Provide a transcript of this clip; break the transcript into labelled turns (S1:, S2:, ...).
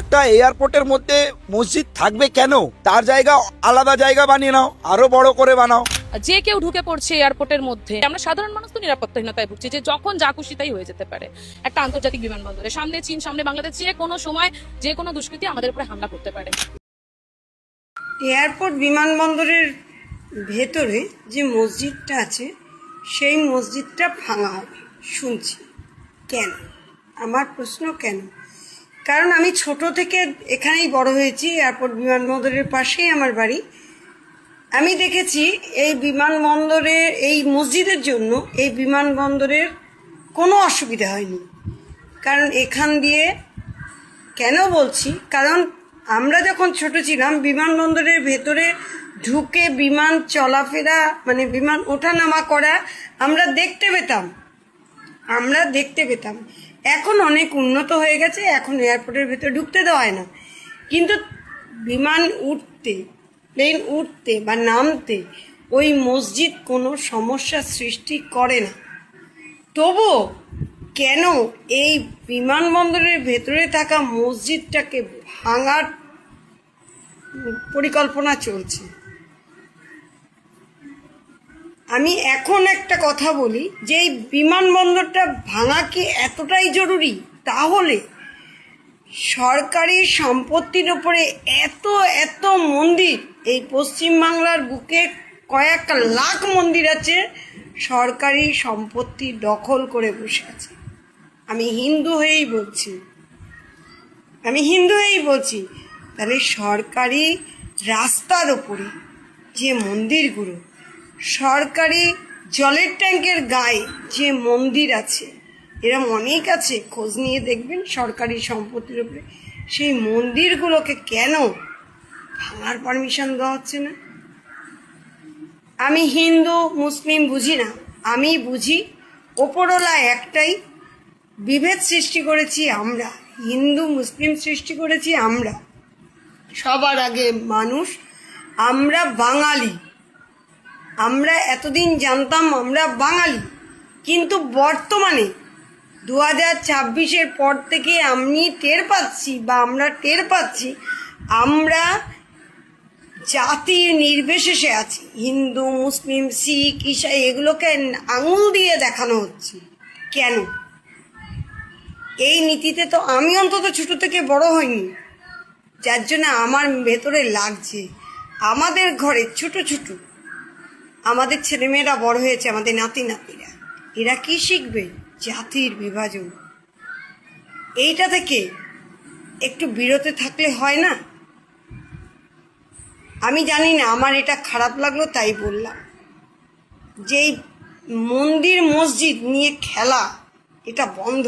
S1: একটা এয়ারপোর্টের মধ্যে মসজিদ থাকবে কেন? তার জায়গা আলাদা জায়গা বানিয়ে নাও, আরো বড় করে বানাও।
S2: যে কেউ ঢুকে পড়ছে এয়ারপোর্টের মধ্যে, আমরা সাধারণ মানুষ তো নিরাপত্তাহীনতায় ভুগছি যে যখন যা খুশি তাই হয়ে যেতে পারে। একটা আন্তর্জাতিক বিমানবন্দরে সামনে চীন, সামনে বাংলাদেশ, যে কোনো সময় যে কোনো দুষ্কৃতী আমাদের উপরে হামলা করতে পারে।
S3: এয়ারপোর্ট বিমানবন্দরের ভেতরে যে মসজিদটা আছে সেই মসজিদটা ভাঙা হবে শুনছি। কেন? আমার প্রশ্ন কেন? কারণ আমি ছোট থেকে এখানেই বড় হয়েছি, এয়ারপোর্ট বিমানবন্দরের পাশেই আমার বাড়ি। আমি দেখেছি এই বিমানবন্দরে এই মসজিদের জন্য এই বিমানবন্দরের কোনো অসুবিধা হয়নি। কারণ এখান দিয়ে কেন বলছি, কারণ আমরা যখন ছোট ছিলাম বিমানবন্দরের ভেতরে ঢুকে বিমান চলাফেরা মানে বিমান ওঠানামা করা আমরা দেখতে পেতাম। এখন অনেক উন্নত হয়ে গেছে, এখন এয়ারপোর্টের ভেতরে ঢুকতে দেওয়া হয় না, কিন্তু বিমান উঠতে, প্লেন উঠতে বা নামতে ওই মসজিদ কোনো সমস্যা সৃষ্টি করে না। তবুও কেন এই বিমানবন্দরের ভেতরে থাকা মসজিদটাকে ভাঙার পরিকল্পনা চলছে? আমি এখন একটা কথা বলি যে এই বিমানবন্দরটা ভাঙা কি এতটাই জরুরি? তাহলে সরকারি সম্পত্তির উপরে এত এত মন্দির, এই পশ্চিমবাংলার বুকে কয়েক লাখ মন্দির আছে সরকারি সম্পত্তি দখল করে বসে আছে। আমি হিন্দু হয়েই বলছি, তাহলে সরকারি রাস্তার ওপরে যে মন্দিরগুলো, সরকারি জলের ট্যাঙ্কের গায়ে যে মন্দির আছে, এরম অনেক আছে, খোঁজ নিয়ে দেখবেন সরকারি সম্পত্তির উপরে, সেই মন্দিরগুলোকে কেন ভাঙার পারমিশন দেওয়া হচ্ছে না? আমি হিন্দু মুসলিম বুঝি না, আমি বুঝি ওপরওয়ালা একটাই, বিভেদ সৃষ্টি করেছি আমরা, হিন্দু মুসলিম সৃষ্টি করেছি আমরা, সবার আগে মানুষ, আমরা বাঙালি। আমরা এতদিন জানতাম আমরা বাঙালি, কিন্তু বর্তমানে 2026-এর পর থেকে আমরা টের পাচ্ছি আমরা জাতির নির্বিশেষে আছি। হিন্দু মুসলিম শিখ ঈসাই এগুলোকে আঙুল দিয়ে দেখানো হচ্ছে। কেন? এই নীতিতে তো আমি অন্তত ছোট থেকে বড় হইনি, যার জন্য আমার ভেতরে লাগছে। আমাদের ঘরে ছোট ছোট আমাদের ছেলেমেয়েরা বড় হয়েছে, আমাদের নাতি নাতিরা, এরা কি শিখবে? জাতির বিভাজন। এইটা থেকে একটু বিরত থাকলে হয় না? আমি জানি না, আমার এটা খারাপ লাগলো তাই বললাম যে মন্দির মসজিদ নিয়ে খেলা এটা বন্ধ।